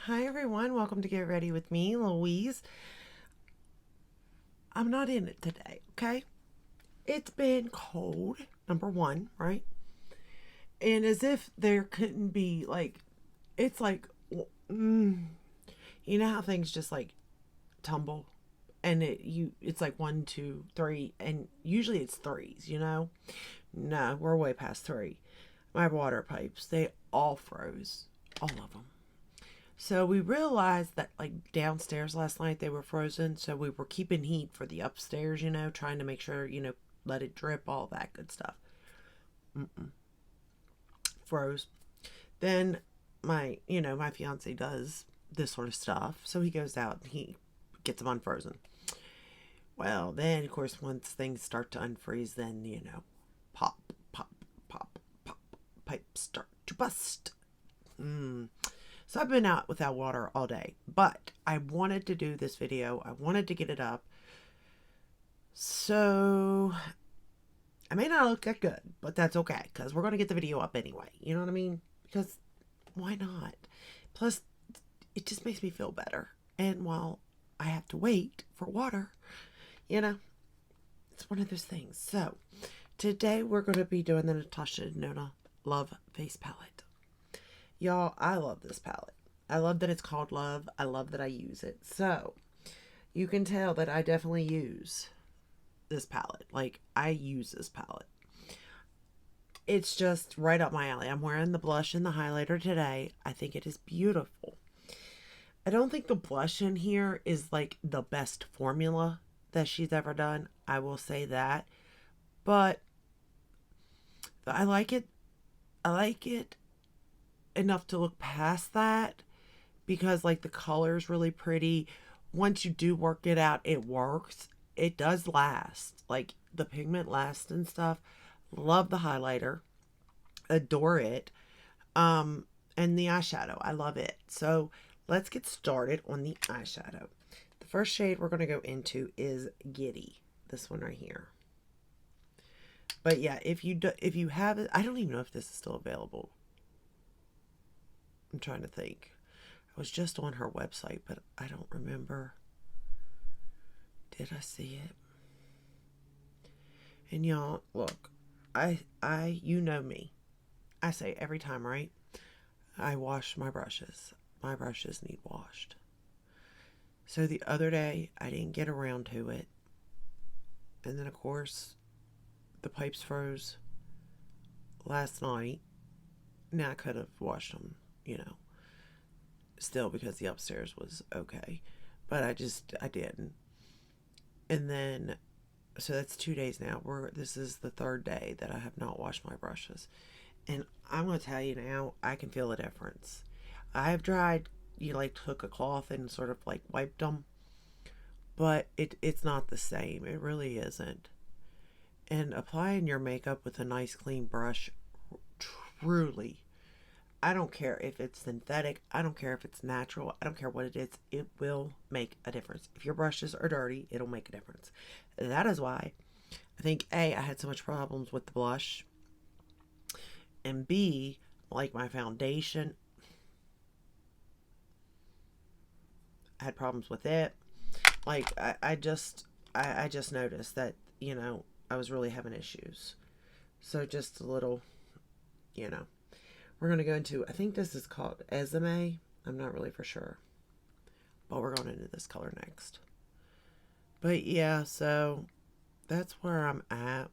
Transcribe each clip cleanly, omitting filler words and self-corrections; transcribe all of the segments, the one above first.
Hi everyone, welcome to Get Ready with me, Louise. I'm not in it today, okay? It's been cold, number one, right? And as if there couldn't be it's like, mm, you know how things just like tumble, and it's like one, two, three, and usually it's threes, you know? No, we're way past three. My water pipes, they all froze, all of them. So we realized that like downstairs last night they were frozen, so we were keeping heat for the upstairs, trying to make sure, let it drip, all that good stuff. Mm-mm. Froze. Then my fiance does this sort of stuff, so he goes out and he gets them unfrozen. Well, then of course once things start to unfreeze, then pop, pop, pop, pop, pipes start to bust. Mm. So I've been out without water all day, but I wanted to do this video. I wanted to get it up. So I may not look that good, but that's okay because we're going to get the video up anyway. You know what I mean? Because why not? Plus, it just makes me feel better. And while I have to wait for water, you know, it's one of those things. So today we're going to be doing the Natasha Denona Love Face Palette. Y'all, I love this palette. I love that it's called Love. I love that I use it. So, you can tell that I definitely use this palette. Like, I use this palette. It's just right up my alley. I'm wearing the blush and the highlighter today. I think it is beautiful. I don't think the blush in here is like the best formula that she's ever done. I will say that. But I like it. I like it enough to look past that because like the color is really pretty. Once you do work it out, it works. It does last. Like the pigment lasts and stuff. Love the highlighter. Adore it. And the eyeshadow. I love it. So let's get started on the eyeshadow. The first shade we're going to go into is Giddy. This one right here. But yeah, if you have it, I don't even know if this is still available. I'm trying to think. I was just on her website, but I don't remember. Did I see it? And y'all, look, you know me. I say every time, right? I wash my brushes. My brushes need washed. So the other day, I didn't get around to it. And then, of course, the pipes froze last night. Now I could have washed them, still because the upstairs was okay. But I didn't. And then, so that's 2 days now. This is the third day that I have not washed my brushes. And I'm going to tell you now, I can feel a difference. I have tried, took a cloth and sort of like wiped them. But it's not the same. It really isn't. And applying your makeup with a nice clean brush, truly, I don't care if it's synthetic. I don't care if it's natural. I don't care what it is. It will make a difference. If your brushes are dirty, it'll make a difference. That is why I think A, I had so much problems with the blush. And B, like my foundation, I had problems with it. Like I just noticed that, I was really having issues. So just a little, you know. We're going to go into, I think this is called Esme. I'm not really for sure. But we're going into this color next. But yeah, so that's where I'm at.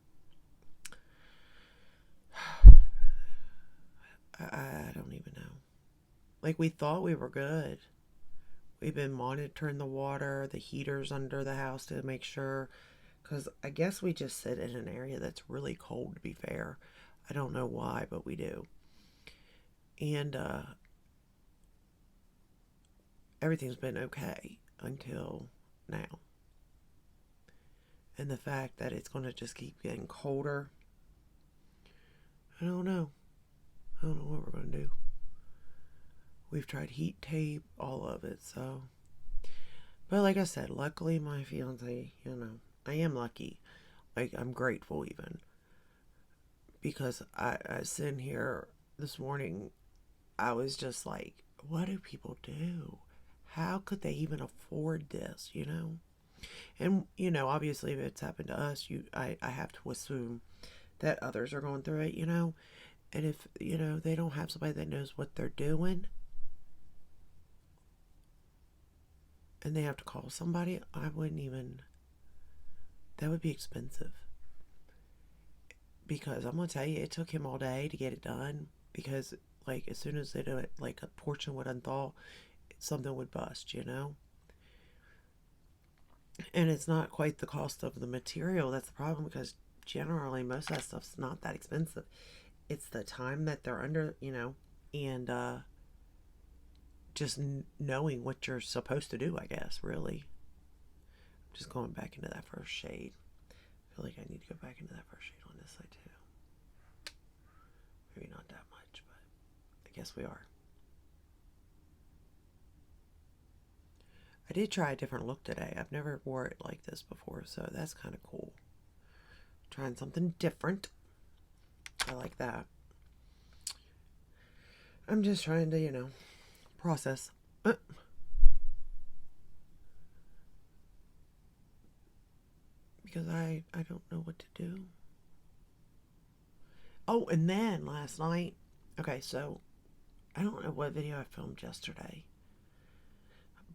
I don't even know. Like, we thought we were good. We've been monitoring the water, the heaters under the house to make sure. Because I guess we just sit in an area that's really cold, to be fair. I don't know why, but we do. And everything's been okay until now. And the fact that it's going to just keep getting colder, I don't know. I don't know what we're going to do. We've tried heat tape, all of it, so. But like I said, luckily my fiance, I am lucky. Like, I'm grateful even. Because I was sitting here this morning, I was just like, what do people do? How could they even afford this, you know? And, you know, obviously if it's happened to us, I have to assume that others are going through it, you know? And if, you know, they don't have somebody that knows what they're doing and they have to call somebody, I wouldn't even, that would be expensive. Because I'm going to tell you, it took him all day to get it done. Because, like, as soon as they do it, like, a portion would unthaw, something would bust, you know? And it's not quite the cost of the material that's the problem, because generally most of that stuff's not that expensive. It's the time that they're under, you know, and just knowing what you're supposed to do, I guess, really. Just going back into that first shade. I feel like I need to go back into that first shade on this side too. Maybe not that much, but I guess we are. I did try a different look today. I've never wore it like this before, so that's kind of cool. Trying something different. I like that. I'm just trying to, you know, process. Because I don't know what to do. Oh, and then last night, okay, so I don't know what video I filmed yesterday,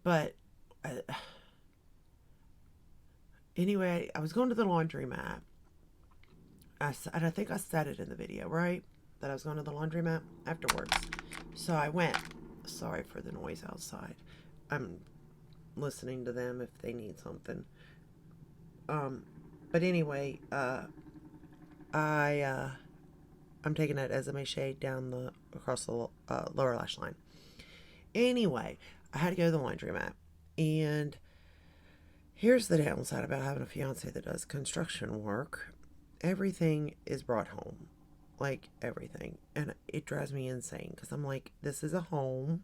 but anyway, I was going to the laundromat. And I think I said it in the video, right? That I was going to the laundromat afterwards. So I went. Sorry for the noise outside. I'm listening to them if they need something. But anyway, I'm taking that Esme shade down across the lower lash line. Anyway, I had to go to the laundromat, and here's the downside about having a fiance that does construction work. Everything is brought home, like everything, and it drives me insane because I'm like, this is a home,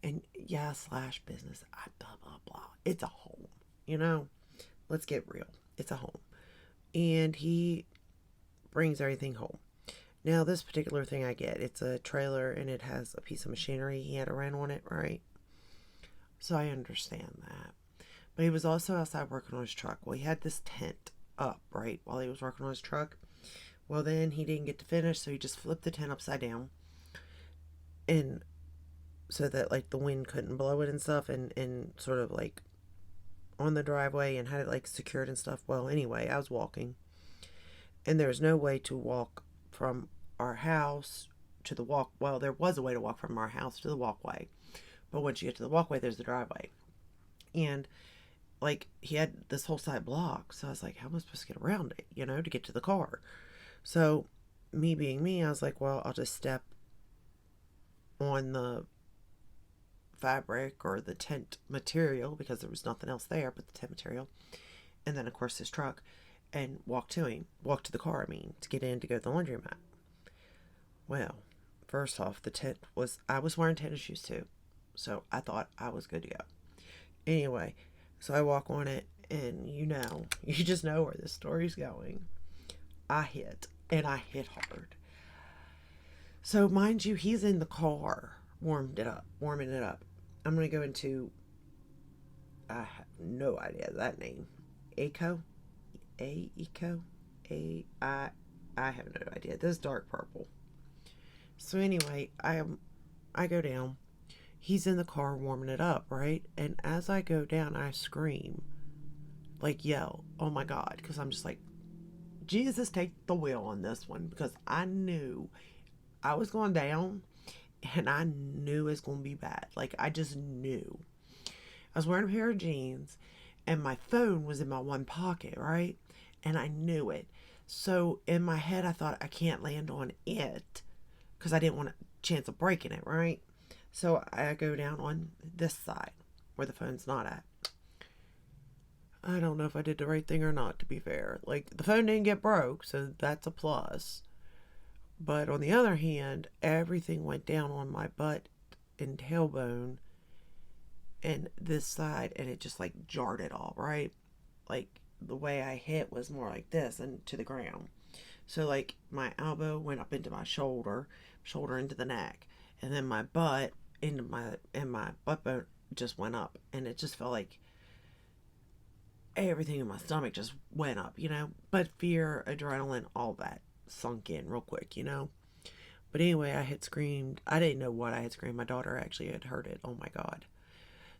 and yeah, slash business, blah blah blah. It's a home, you know. Let's get real. It's a home, and he brings everything home. Now, this particular thing I get, it's a trailer and it has a piece of machinery he had to rent on it, right? So I understand that. But he was also outside working on his truck. Well, he had this tent up, right, while he was working on his truck. Well, then he didn't get to finish, so he just flipped the tent upside down. And so that, like, the wind couldn't blow it and stuff, and sort of, like, on the driveway, and had it, like, secured and stuff. Well, anyway, I was walking. And there was no way to walk from our house to the walk. Well, there was a way to walk from our house to the walkway, but once you get to the walkway, there's the driveway, and like he had this whole side block. So I was like, how am I supposed to get around it, you know, to get to the car? So me being me, I was like, well, I'll just step on the fabric or the tent material because there was nothing else there but the tent material, and then of course his truck, and walk to the car, to get in to go to the laundromat. Well, first off, I was wearing tennis shoes too, so I thought I was good to go. Anyway, so I walk on it, and you just know where this story's going. I hit hard. So mind you, he's in the car, warming it up. I'm going to go into, I have no idea that name, Eco? I have no idea. This is dark purple. So anyway, I go down. He's in the car warming it up, right? And as I go down, I scream, like yell, oh my God, because I'm just like, Jesus, take the wheel on this one, because I knew I was going down, and I knew it was going to be bad. Like, I just knew. I was wearing a pair of jeans, and my phone was in my one pocket, right? And I knew it. So in my head, I thought, I can't land on it because I didn't want a chance of breaking it, right? So I go down on this side where the phone's not at. I don't know if I did the right thing or not, to be fair. Like, the phone didn't get broke, so that's a plus. But on the other hand, everything went down on my butt and tailbone and this side, and it just like jarred it all, right? Like, the way I hit was more like this and to the ground. So like my elbow went up into my shoulder into the neck, and then my butt into my butt bone just went up, and it just felt like everything in my stomach just went up, you know. But fear, adrenaline, all that sunk in real quick, you know. But anyway, I had screamed. I didn't know what I had screamed. My daughter actually had heard it. Oh my God.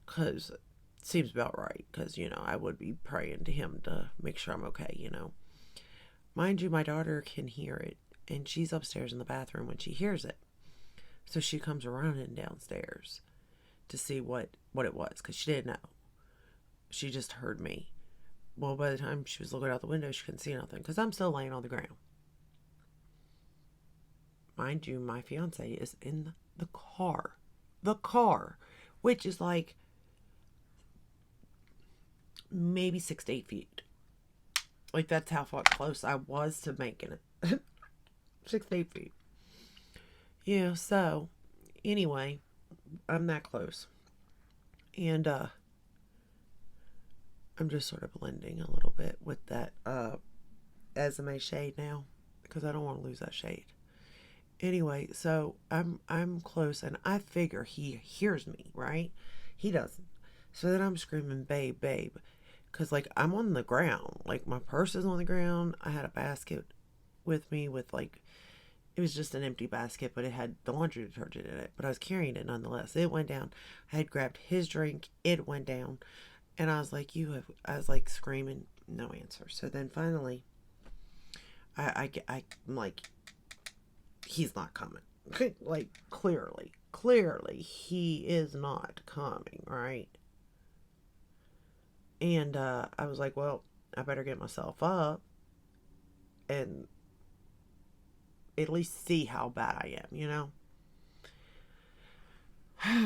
Because it seems about right. Because, you know, I would be praying to him to make sure I'm okay, you know. Mind you, my daughter can hear it. And she's upstairs in the bathroom when she hears it. So she comes running downstairs to see what it was. Because she didn't know. She just heard me. Well, by the time she was looking out the window, she couldn't see nothing. Because I'm still laying on the ground. Mind you, my fiance is in the car. The car. Which is like maybe 6 to 8 feet. Like, that's how far close I was to making it. 6 to 8 feet. Yeah, so, anyway, I'm that close. And, I'm just sort of blending a little bit with that, Esme shade now. Because I don't want to lose that shade. Anyway, so I'm close, and I figure he hears me, right? He doesn't. So then I'm screaming, babe, babe. Because, like, I'm on the ground. Like, my purse is on the ground. I had a basket with me with, like, it was just an empty basket, but it had the laundry detergent in it. But I was carrying it nonetheless. It went down. I had grabbed his drink. It went down. And I was like, I was, like, screaming. No answer. So then finally, I'm like, he's not coming. Like, clearly, he is not coming, right? And I was like, well, I better get myself up and at least see how bad I am, you know?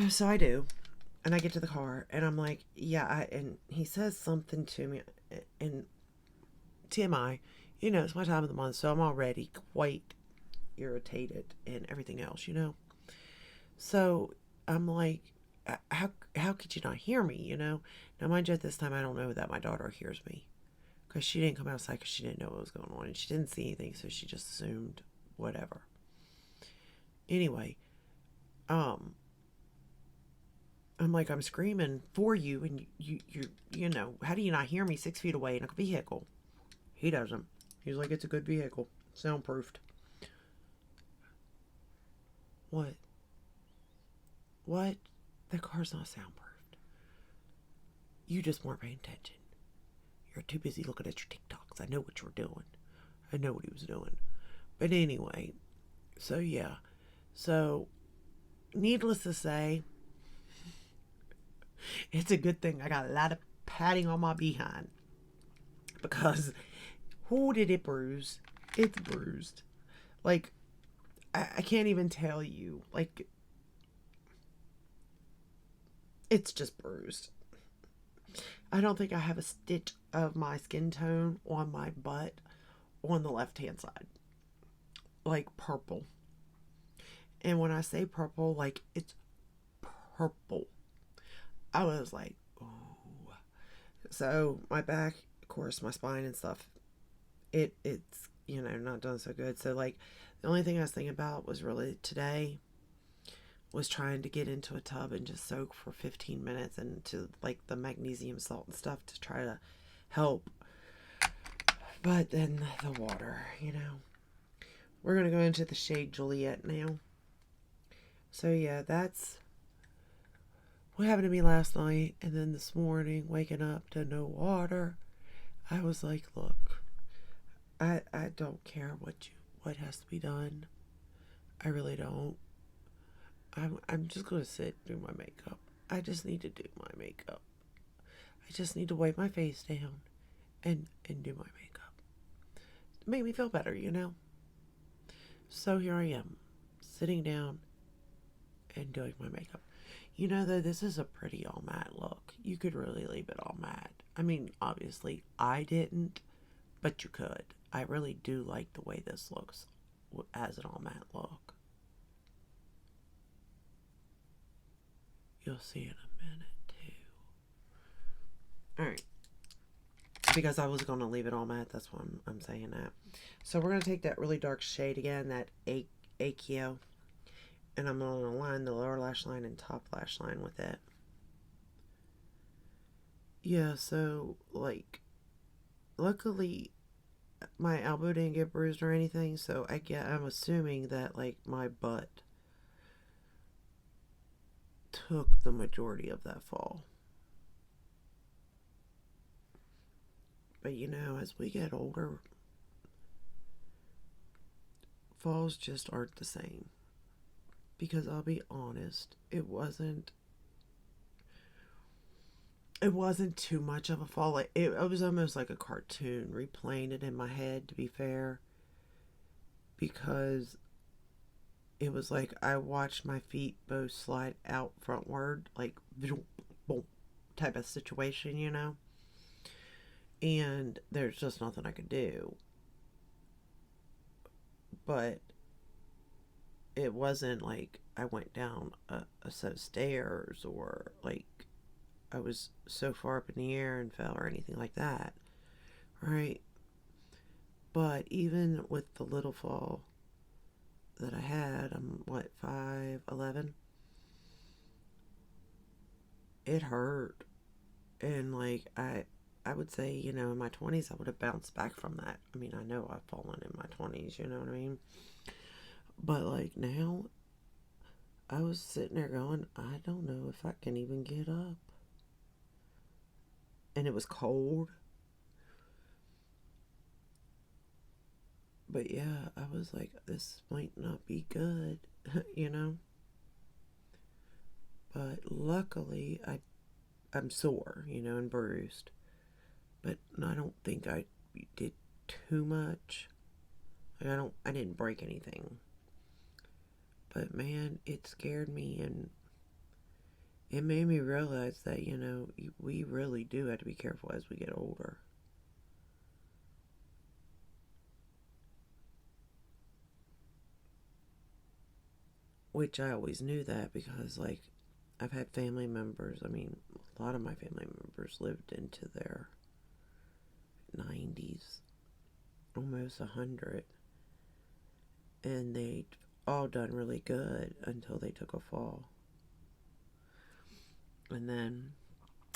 So I do. And I get to the car, and I'm like, yeah, and he says something to me, and TMI, you know, it's my time of the month, so I'm already quite irritated and everything else, you know? So I'm like, how could you not hear me, you know? Now, mind you, at this time, I don't know that my daughter hears me. Because she didn't come outside because she didn't know what was going on. And she didn't see anything, so she just assumed whatever. Anyway, I'm like, I'm screaming for you, and you know, how do you not hear me 6 feet away in a vehicle? He doesn't. He's like, it's a good vehicle. Soundproofed. What? What? The car's not soundproofed. You just weren't paying attention. You're too busy looking at your TikToks. I know what you were doing. I know what he was doing. But anyway, so yeah. So, needless to say, it's a good thing I got a lot of patting on my behind. Because, who did it bruise? It's bruised. Like, I can't even tell you. Like, it's just bruised. I don't think I have a stitch of my skin tone on my butt on the left-hand side. Like, purple. And when I say purple, like, it's purple. I was like, ooh. So, my back, of course, my spine and stuff, it's, you know, not done so good. So, like, the only thing I was thinking about was really today was trying to get into a tub and just soak for 15 minutes into, like, the magnesium salt and stuff to try to help. But then the water, you know. We're going to go into the shade Juliet now. So, yeah, that's what happened to me last night. And then this morning, waking up to no water, I was like, look, I don't care what has to be done. I really don't. I'm just going to sit and do my makeup. I just need to do my makeup. I just need to wipe my face down and do my makeup. Make me feel better, you know? So here I am, sitting down and doing my makeup. You know, though, this is a pretty all matte look. You could really leave it all matte. I mean, obviously, I didn't, but you could. I really do like the way this looks as an all matte look. You'll see in a minute, too. Alright. Because I was going to leave it all matte. That's why I'm saying that. So we're going to take that really dark shade again, that Akio. And I'm going to line the lower lash line and top lash line with it. Yeah, so, like, luckily, my elbow didn't get bruised or anything, so I'm assuming that, like, my butt took the majority of that fall. But, as we get older, falls just aren't the same. Because I'll be honest, it wasn't too much of a fall. Like it was almost like a cartoon, replaying it in my head, to be fair, because it was like I watched my feet both slide out frontward, like boom type of situation. And there's just nothing I could do. But it wasn't like I went down a set of stairs, or like I was so far up in the air and fell or anything like that, right? But even with the little fall that I had, I'm what, 5'11", it hurt. And like I would say, in my 20s I would have bounced back from that. I mean, I know I've fallen in my 20s, you know what I mean? But like now, I was sitting there going, I don't know if I can even get up. And it was cold. But yeah, I was like, this might not be good, you know? But luckily, I'm sore, and bruised. But I don't think I did too much. Like, I didn't break anything. But man, it scared me, and it made me realize that, we really do have to be careful as we get older. Which I always knew that because, like, I've had family members. I mean, a lot of my family members lived into their 90s, almost 100. And they'd all done really good until they took a fall. And then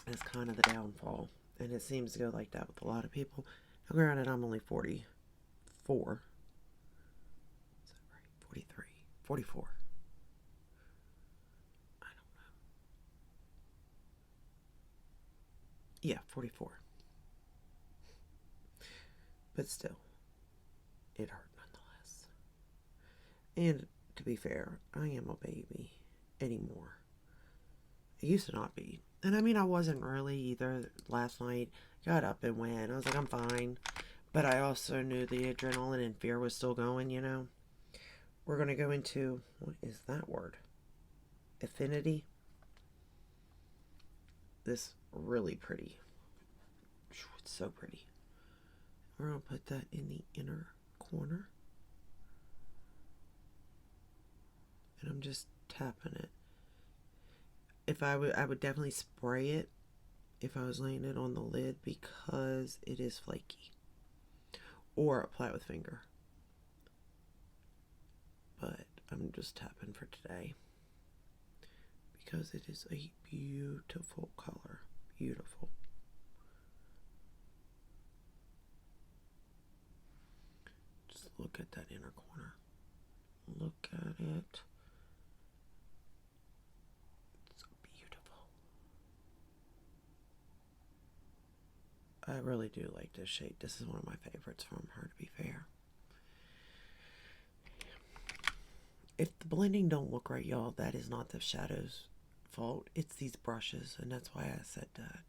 it's kind of the downfall. And it seems to go like that with a lot of people. Now, granted, I'm only 44. Is that right? 43. 44. I don't know. Yeah, 44. But still, it hurt nonetheless. And to be fair, I am a baby anymore. I used to not be. And I mean, I wasn't really either. Last night, got up and went. I was like, I'm fine. But I also knew the adrenaline and fear was still going. We're going to go into, what is that word? Affinity. This really pretty. It's so pretty. We're going to put that in the inner corner. And I'm just tapping it. I would definitely spray it if I was laying it on the lid because it is flaky. Or apply it with finger. But I'm just tapping for today because it is a beautiful color. Beautiful. Just look at that inner corner. Look at it. It's so beautiful. I really do like this shade. This is one of my favorites from her, to be fair. If the blending don't look right, y'all, that is not the shadow's fault. It's these brushes, and that's why I said that.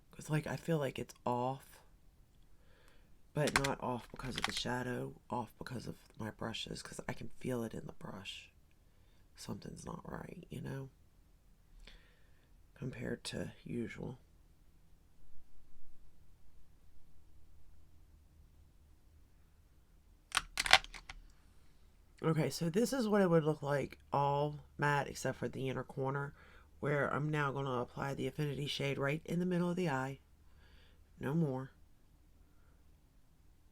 Because, like, I feel like it's off, but not off because of the shadow, off because of my brushes, because I can feel it in the brush. Something's not right, compared to usual. Okay, so this is what it would look like all matte except for the inner corner, where I'm now going to apply the Affinity shade right in the middle of the eye. No more.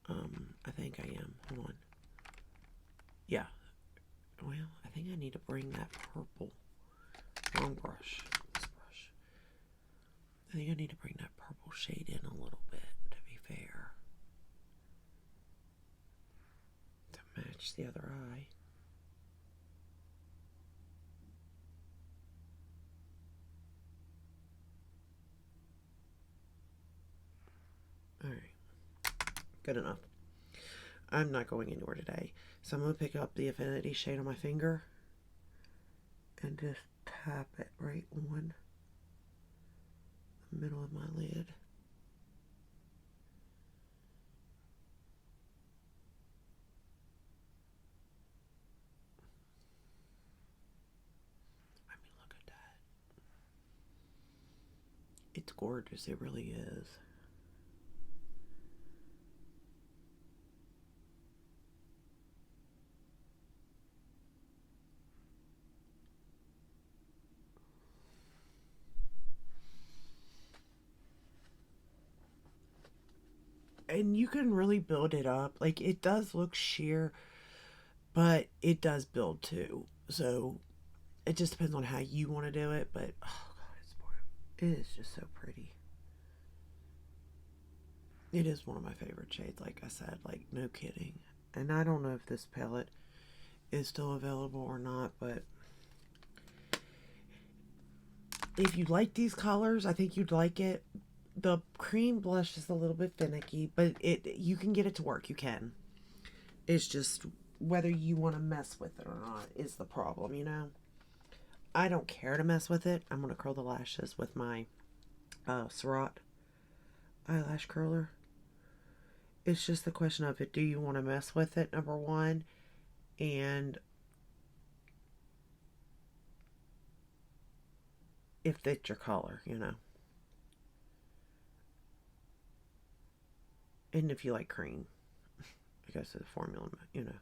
I think I am. Hold on. Yeah. Well, I think I need to bring that purple. Wrong brush. This brush. I think I need to bring that purple shade in a little bit, to be fair. To match the other eye. Alright. Good enough. I'm not going anywhere today. So I'm going to pick up the Affinity shade on my finger and just tap it right on the middle of my lid. I mean, look at that. It's gorgeous. It really is. And you can really build it up. Like, it does look sheer, but it does build too. So it just depends on how you want to do it. But oh god, it is just so pretty. It is one of my favorite shades, like I said, like no kidding. And I don't know if this palette is still available or not, but if you like these colors, I think you'd like it. The cream blush is a little bit finicky, but you can get it to work. You can. It's just whether you want to mess with it or not is the problem, you know? I don't care to mess with it. I'm going to curl the lashes with my Surratt eyelash curler. It's just the question of it. Do you want to mess with it, number one? And if it's your color, you know? And if you like cream, I guess it's a formula, you know.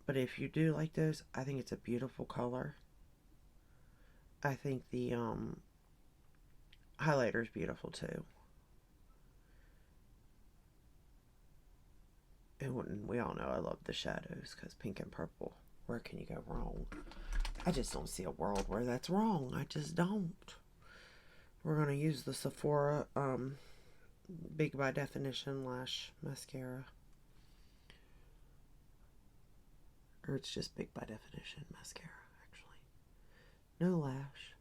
But if you do like those, I think it's a beautiful color. I think the highlighter is beautiful too. And we all know I love the shadows because pink and purple. Where can you go wrong? I just don't see a world where that's wrong. I just don't. We're going to use the Sephora Big by Definition Lash Mascara. Or it's just Big by Definition Mascara, actually. No lash.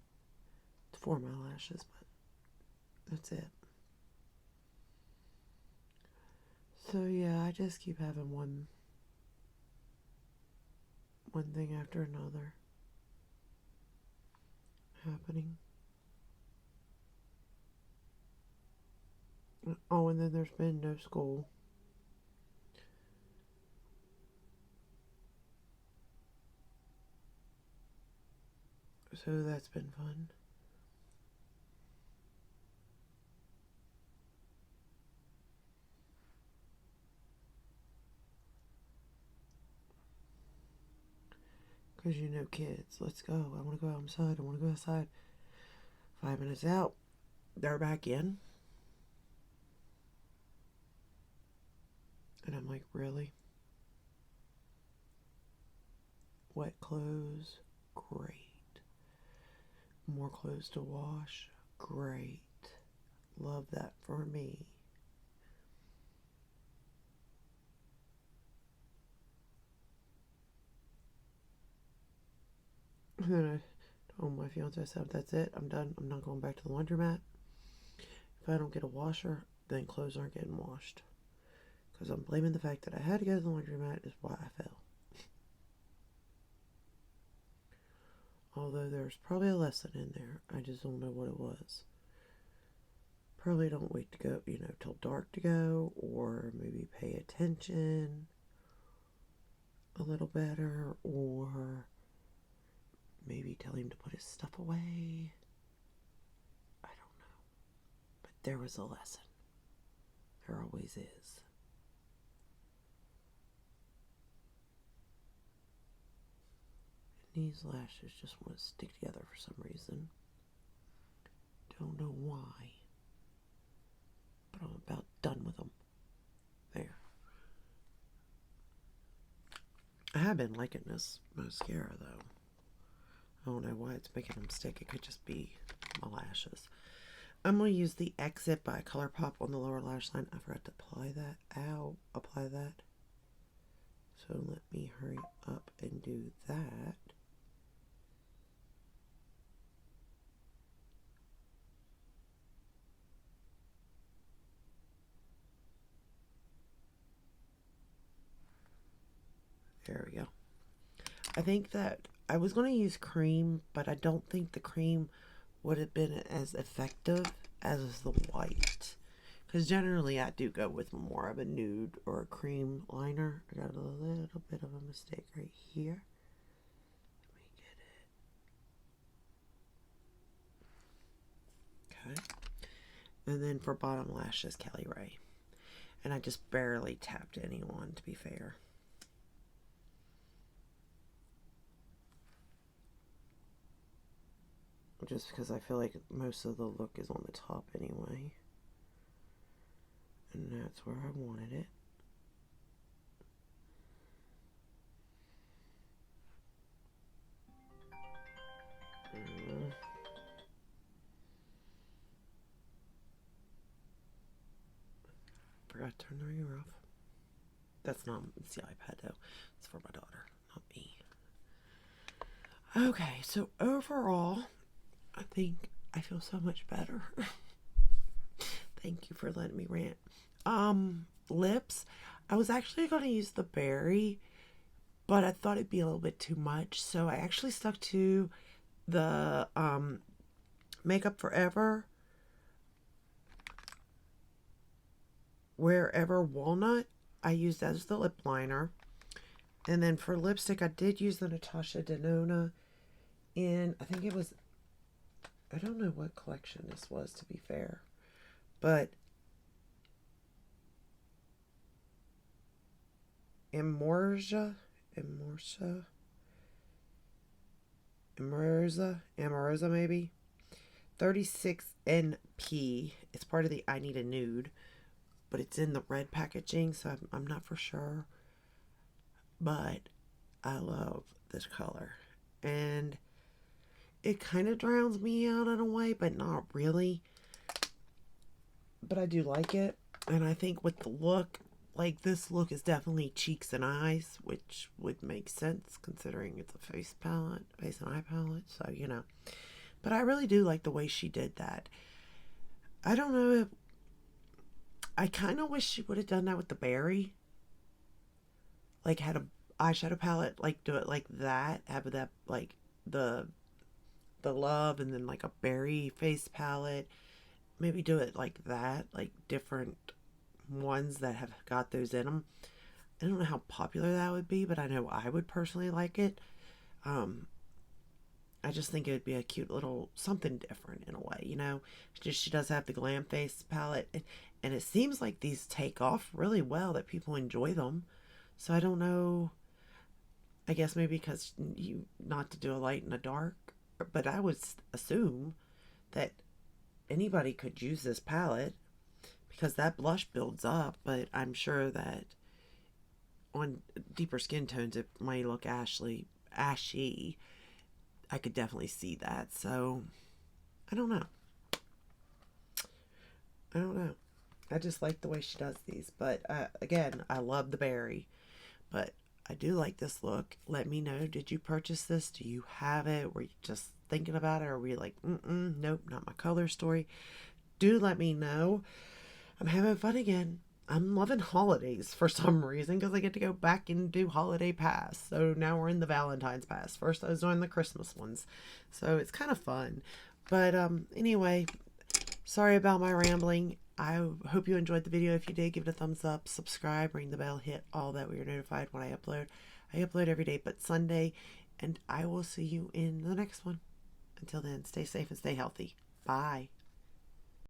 It's for my lashes, but that's it. So yeah, I just keep having one thing after another happening. Oh, and then there's been no school. So that's been fun. Because you know, kids, let's go. I want to go outside. I want to go outside. 5 minutes out, they're back in. And I'm like, really? Wet clothes? Great. More clothes to wash? Great. Love that for me. And then I told my fiance, I said, that's it. I'm done. I'm not going back to the laundromat. If I don't get a washer, then clothes aren't getting washed. Because I'm blaming the fact that I had to go to the laundromat is why I fell. Although there's probably a lesson in there. I just don't know what it was. Probably don't wait to go, you know, till dark to go. Or maybe pay attention a little better. Or maybe tell him to put his stuff away. I don't know. But there was a lesson. There always is. And these lashes just want to stick together for some reason. Don't know why. But I'm about done with them. There. I have been liking this mascara, though. I don't know why it's making them stick. It could just be my lashes. I'm going to use the Exit by ColourPop on the lower lash line. I forgot to apply that. Ow. Apply that. So let me hurry up and do that. There we go. I think that I was going to use cream, but I don't think the cream would have been as effective as the white. Because generally I do go with more of a nude or a cream liner. I got a little bit of a mistake right here. Let me get it. Okay. And then for bottom lashes, Kelly Ray. And I just barely tapped anyone, to be fair. Just because I feel like most of the look is on the top anyway. And that's where I wanted it. Forgot to turn the ringer off. That's not, it's the iPad though. It's for my daughter, not me. Okay, so overall, I think I feel so much better. Thank you for letting me rant. Lips. I was actually going to use the berry, but I thought it'd be a little bit too much. So I actually stuck to the Makeup Forever Wherever Walnut. I used as the lip liner. And then for lipstick, I did use the Natasha Denona in, I think it was, I don't know what collection this was, to be fair. But Amorosa maybe. 36 NP. It's part of the I Need a Nude. But it's in the red packaging, so I'm not for sure. But I love this color. And it kind of drowns me out in a way, but not really. But I do like it. And I think with the look, like this look is definitely cheeks and eyes, which would make sense considering it's a face and eye palette. So, you know. But I really do like the way she did that. I don't know if, I kind of wish she would have done that with the berry. Like, had a eyeshadow palette, like, do it like that. Have that, like, the love and then, like, a berry face palette. Maybe do it like that. Like, different ones that have got those in them. I don't know how popular that would be, but I know I would personally like it. I just think it would be a cute little something different in a way, you know. She does have the glam face palette, and it seems like these take off really well, that people enjoy them. So I don't know. I guess maybe because you not to do a light and a dark, but I would assume that anybody could use this palette because that blush builds up. But I'm sure that on deeper skin tones it might look ashy. I could definitely see that. So, I don't know. I just like the way she does these. But, again, I love the berry. But I do like this look. Let me know. Did you purchase this? Do you have it? Were you just thinking about it? Or were you like, nope, not my color story? Do let me know. I'm having fun again. I'm loving holidays for some reason because I get to go back and do holiday pass. So now we're in the Valentines pass. First I was doing the Christmas ones. So it's kind of fun. But anyway, sorry about my rambling. I hope you enjoyed the video. If you did, give it a thumbs up, subscribe, ring the bell, hit all that we are notified when I upload. I upload every day but Sunday. And I will see you in the next one. Until then, stay safe and stay healthy. Bye.